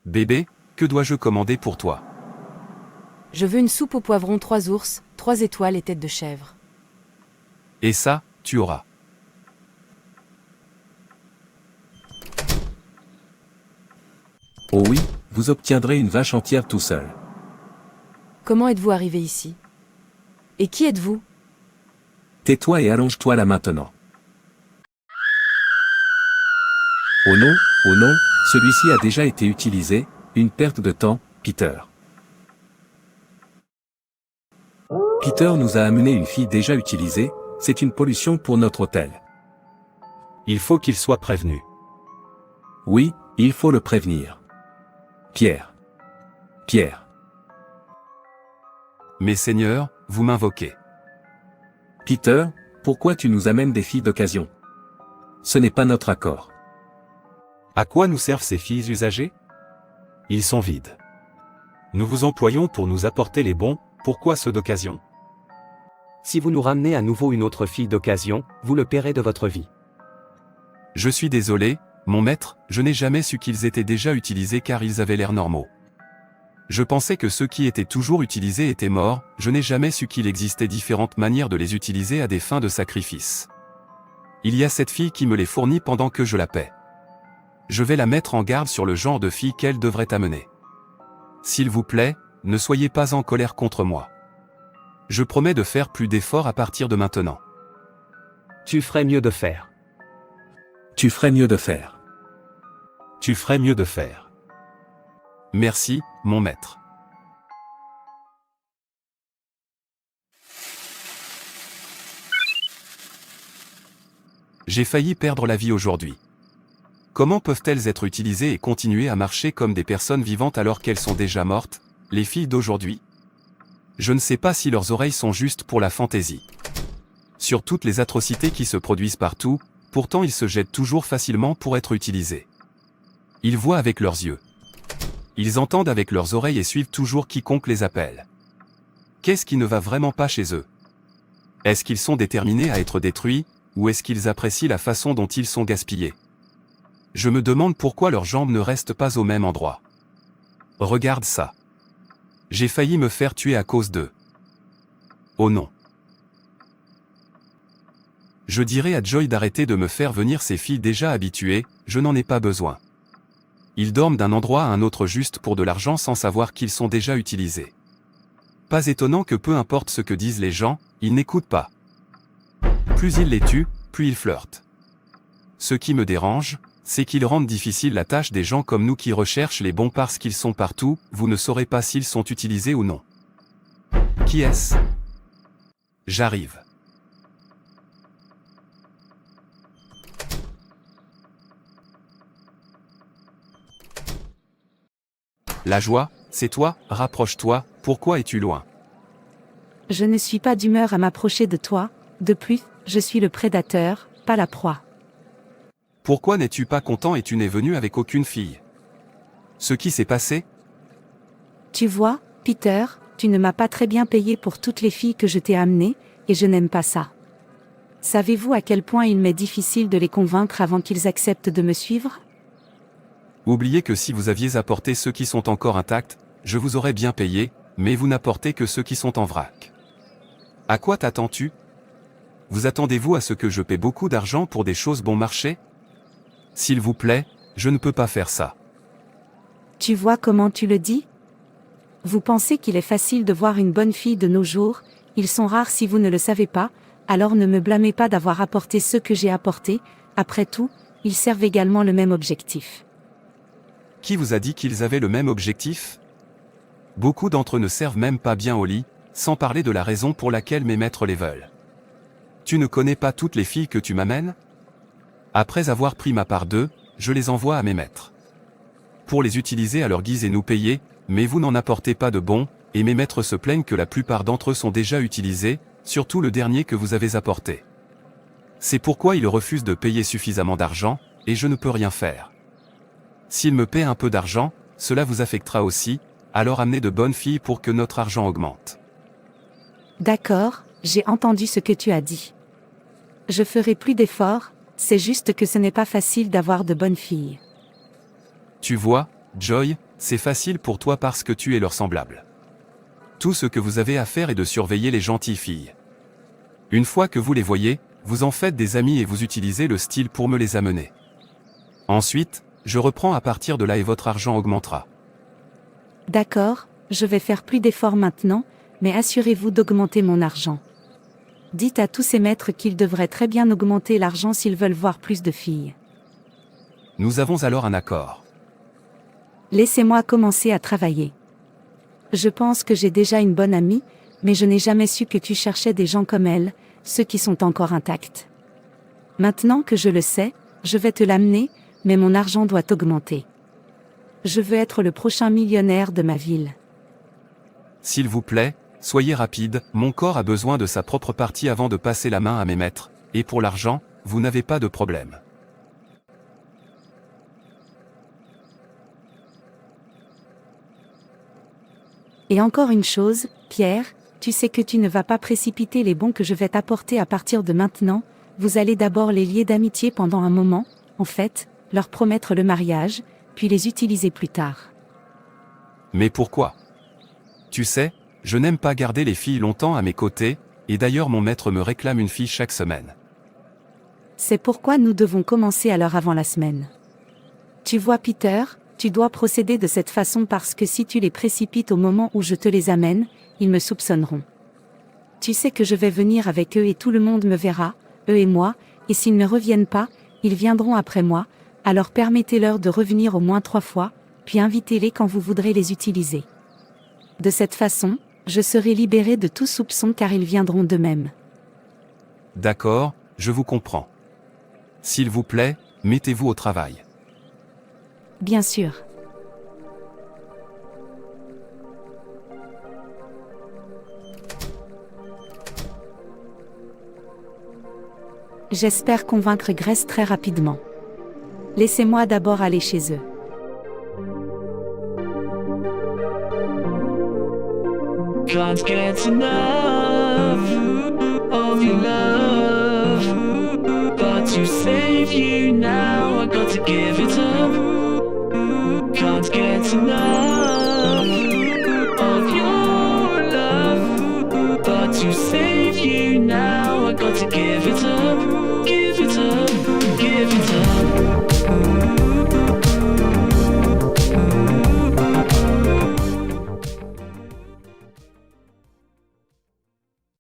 Bébé, que dois-je commander pour toi? Je veux une soupe au poivron 3 ours, 3 étoiles et tête de chèvre. Et ça, tu auras. Oh oui, vous obtiendrez une vache entière tout seul. Comment êtes-vous arrivé ici? Et qui êtes-vous? Tais-toi et allonge-toi là maintenant. Oh non, celui-ci a déjà été utilisé, une perte de temps, Peter. Peter nous a amené une fille déjà utilisée, c'est une pollution pour notre hôtel. Il faut qu'il soit prévenu. Oui, il faut le prévenir. Pierre. Mais Seigneur, vous m'invoquez. Peter, pourquoi tu nous amènes des filles d'occasion? Ce n'est pas notre accord. À quoi nous servent ces filles usagées? Ils sont vides. Nous vous employons pour nous apporter les bons, pourquoi ceux d'occasion? Si vous nous ramenez à nouveau une autre fille d'occasion, vous le paierez de votre vie. Je suis désolé, mon maître, je n'ai jamais su qu'ils étaient déjà utilisés car ils avaient l'air normaux. Je pensais que ceux qui étaient toujours utilisés étaient morts, je n'ai jamais su qu'il existait différentes manières de les utiliser à des fins de sacrifice. Il y a cette fille qui me les fournit pendant que je la paie. Je vais la mettre en garde sur le genre de fille qu'elle devrait amener. S'il vous plaît, ne soyez pas en colère contre moi. Je promets de faire plus d'efforts à partir de maintenant. Tu ferais mieux de faire. Tu ferais mieux de faire. Tu ferais mieux de faire. Merci, mon maître. J'ai failli perdre la vie aujourd'hui. Comment peuvent-elles être utilisées et continuer à marcher comme des personnes vivantes alors qu'elles sont déjà mortes, les filles d'aujourd'hui? Je ne sais pas si leurs oreilles sont justes pour la fantaisie. Sur toutes les atrocités qui se produisent partout, pourtant ils se jettent toujours facilement pour être utilisés. Ils voient avec leurs yeux. Ils entendent avec leurs oreilles et suivent toujours quiconque les appelle. Qu'est-ce qui ne va vraiment pas chez eux? Est-ce qu'ils sont déterminés à être détruits, ou est-ce qu'ils apprécient la façon dont ils sont gaspillés? Je me demande pourquoi leurs jambes ne restent pas au même endroit. Regarde ça. J'ai failli me faire tuer à cause d'eux. Oh non. Je dirais à Joy d'arrêter de me faire venir ces filles déjà habituées, je n'en ai pas besoin. Ils dorment d'un endroit à un autre juste pour de l'argent sans savoir qu'ils sont déjà utilisés. Pas étonnant que peu importe ce que disent les gens, ils n'écoutent pas. Plus ils les tuent, plus ils flirtent. Ce qui me dérange, c'est qu'ils rendent difficile la tâche des gens comme nous qui recherchent les bons parce qu'ils sont partout, vous ne saurez pas s'ils sont utilisés ou non. Qui est-ce? J'arrive. La joie, c'est toi, rapproche-toi, pourquoi es-tu loin? Je ne suis pas d'humeur à m'approcher de toi, de plus, je suis le prédateur, pas la proie. Pourquoi n'es-tu pas content et tu n'es venu avec aucune fille? Ce qui s'est passé? Tu vois, Peter, tu ne m'as pas très bien payé pour toutes les filles que je t'ai amenées, et je n'aime pas ça. Savez-vous à quel point il m'est difficile de les convaincre avant qu'ils acceptent de me suivre? Oubliez que si vous aviez apporté ceux qui sont encore intacts, je vous aurais bien payé, mais vous n'apportez que ceux qui sont en vrac. À quoi t'attends-tu? Vous attendez-vous à ce que je paie beaucoup d'argent pour des choses bon marché? S'il vous plaît, je ne peux pas faire ça. Tu vois comment tu le dis? Vous pensez qu'il est facile de voir une bonne fille de nos jours, ils sont rares si vous ne le savez pas, alors ne me blâmez pas d'avoir apporté ceux que j'ai apportés, après tout, ils servent également le même objectif. Qui vous a dit qu'ils avaient le même objectif? Beaucoup d'entre eux ne servent même pas bien au lit, sans parler de la raison pour laquelle mes maîtres les veulent. Tu ne connais pas toutes les filles que tu m'amènes? Après avoir pris ma part d'eux, je les envoie à mes maîtres. Pour les utiliser à leur guise et nous payer, mais vous n'en apportez pas de bons, et mes maîtres se plaignent que la plupart d'entre eux sont déjà utilisés, surtout le dernier que vous avez apporté. C'est pourquoi ils refusent de payer suffisamment d'argent, et je ne peux rien faire. S'ils me paient un peu d'argent, cela vous affectera aussi, alors amenez de bonnes filles pour que notre argent augmente. D'accord, j'ai entendu ce que tu as dit. Je ferai plus d'efforts, c'est juste que ce n'est pas facile d'avoir de bonnes filles. Tu vois, Joy, C'est facile pour toi parce que tu es leur semblable. Tout ce que vous avez à faire est de surveiller les gentilles filles. Une fois que vous les voyez, vous en faites des amis et vous utilisez le style pour me les amener. Ensuite, je reprends à partir de là et votre argent augmentera. D'accord, je vais faire plus d'efforts maintenant, mais assurez-vous d'augmenter mon argent. Dites à tous ces maîtres qu'ils devraient très bien augmenter l'argent s'ils veulent voir plus de filles. Nous avons alors un accord. Laissez-moi commencer à travailler. Je pense que j'ai déjà une bonne amie, mais je n'ai jamais su que tu cherchais des gens comme elle, ceux qui sont encore intacts. Maintenant que je le sais, je vais te l'amener, mais mon argent doit augmenter. Je veux être le prochain millionnaire de ma ville. S'il vous plaît, soyez rapide, mon corps a besoin de sa propre partie avant de passer la main à mes maîtres, et pour l'argent, vous n'avez pas de problème. Et encore une chose, Pierre, tu sais que tu ne vas pas précipiter les bons que je vais t'apporter à partir de maintenant, vous allez d'abord les lier d'amitié pendant un moment, en fait, leur promettre le mariage, puis les utiliser plus tard. Mais pourquoi? Tu sais, je n'aime pas garder les filles longtemps à mes côtés, et d'ailleurs mon maître me réclame une fille chaque semaine. C'est pourquoi nous devons commencer à l'heure avant la semaine. Tu vois Peter, tu dois procéder de cette façon parce que si tu les précipites au moment où je te les amène, ils me soupçonneront. Tu sais que je vais venir avec eux et tout le monde me verra, eux et moi, et s'ils ne reviennent pas, ils viendront après moi, alors permettez-leur de revenir au moins 3 fois, puis invitez-les quand vous voudrez les utiliser. De cette façon, je serai libéré de tout soupçon car ils viendront d'eux-mêmes. D'accord, je vous comprends. S'il vous plaît, mettez-vous au travail. Bien sûr. J'espère convaincre Grace très rapidement. Laissez-moi d'abord aller chez eux. Can't get enough of your love, but to save you now I got to give it up. Can't get enough.